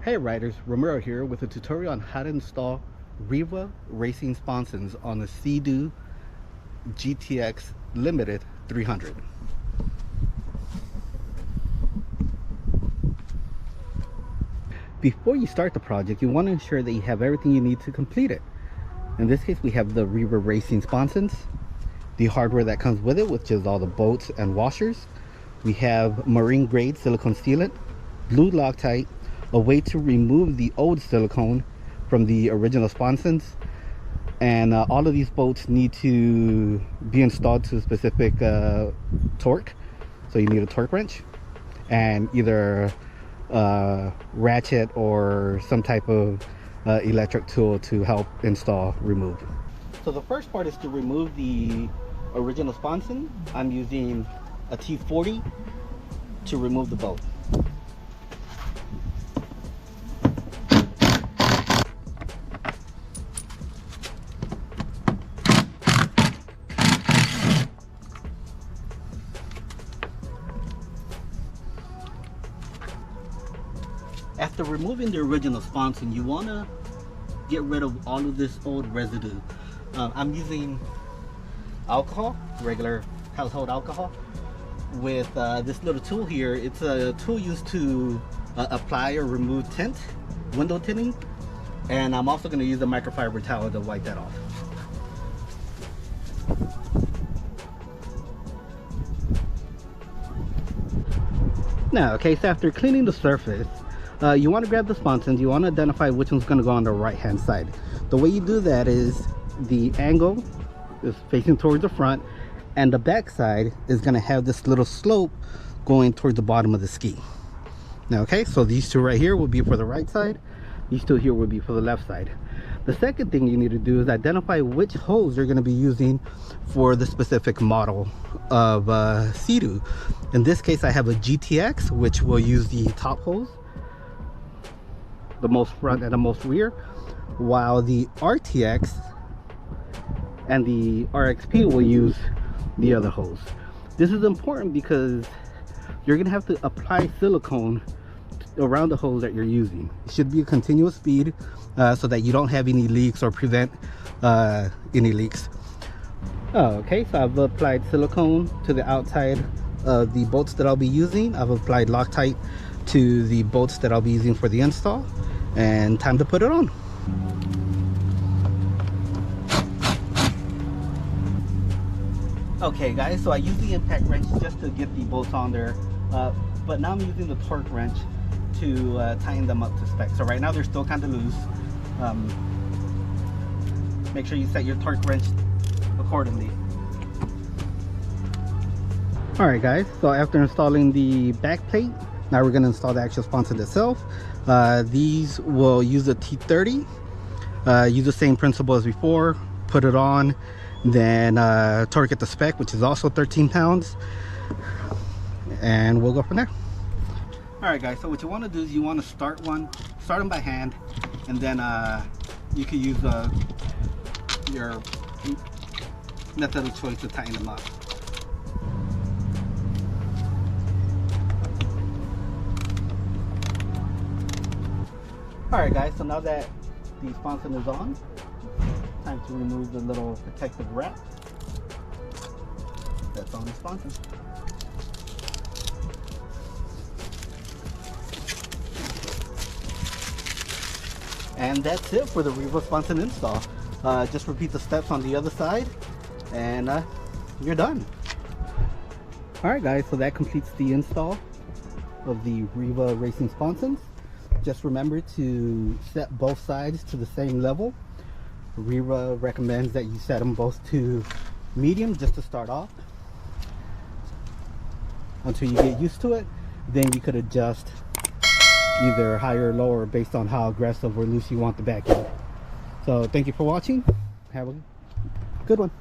Hey riders, Romero here with a tutorial on how to install Riva Racing Sponsons on the Sea-Doo GTX Limited 300. Before you start the project, you want to ensure that you have everything you need to complete it. In this case, we have the Riva Racing Sponsons, the hardware that comes with it, which is all the bolts and washers. We have marine grade silicone sealant, blue Loctite, a way to remove the old silicone from the original Sponsons, and all of these bolts need to be installed to a specific torque. So you need a torque wrench and either ratchet or some type of electric tool to help remove. So the first part is to remove the original Sponson. I'm using a T40 to remove the bolt. After removing the original Sponson, you want to get rid of all of this old residue. I'm using alcohol, regular household alcohol, with this little tool here. It's a tool used to apply or remove tint, window tinting, and I'm also going to use a microfiber towel to wipe that off. Now, okay, so after cleaning the surface, you want to grab the Sponsons. You want to identify which one's going to go on the right hand side. The way you do that is the angle is facing towards the front, and the back side is going to have this little slope going towards the bottom of the ski. Now, okay, so these two right here will be for the right side, these two here will be for the left side. The second thing you need to do is identify which hose you're going to be using for the specific model of SEADOO. In this case, I have a GTX, which will use the top hose, the most front and the most rear, while the RTX and the RXP will use the other hose. This is important because you're gonna have to apply silicone around the hose that you're using. It should be a continuous speed so that you don't have any leaks or prevent any leaks. Okay, so I've applied silicone to the outside of the bolts that I'll be using. I've applied Loctite to the bolts that I'll be using for the install, and time to put it on. Okay guys, so I use the impact wrench just to get the bolts on there, but now I'm using the torque wrench to tighten them up to spec. So right now they're still kind of loose. Make sure you set your torque wrench accordingly. Alright guys, so after installing the back plate, now we're going to install the actual Sponson itself. These will use a T30. Use the same principle as before. Put it on, then torque it to spec, which is also 13 pounds, and we'll go from there. Alright guys, so what you want to do is you want to start them by hand, and then you can use your method of choice to tighten them up. Alright guys, so now that the Sponson is on, time to remove the little protective wrap that's on the Sponson. And that's it for the Riva Sponson install. Just repeat the steps on the other side and you're done. Alright guys, so that completes the install of the Riva Racing Sponsons. Just remember to set both sides to the same level. Riva recommends that you set them both to medium just to start off. Until you get used to it, then you could adjust either higher or lower based on how aggressive or loose you want the back end. So thank you for watching. Have a good one.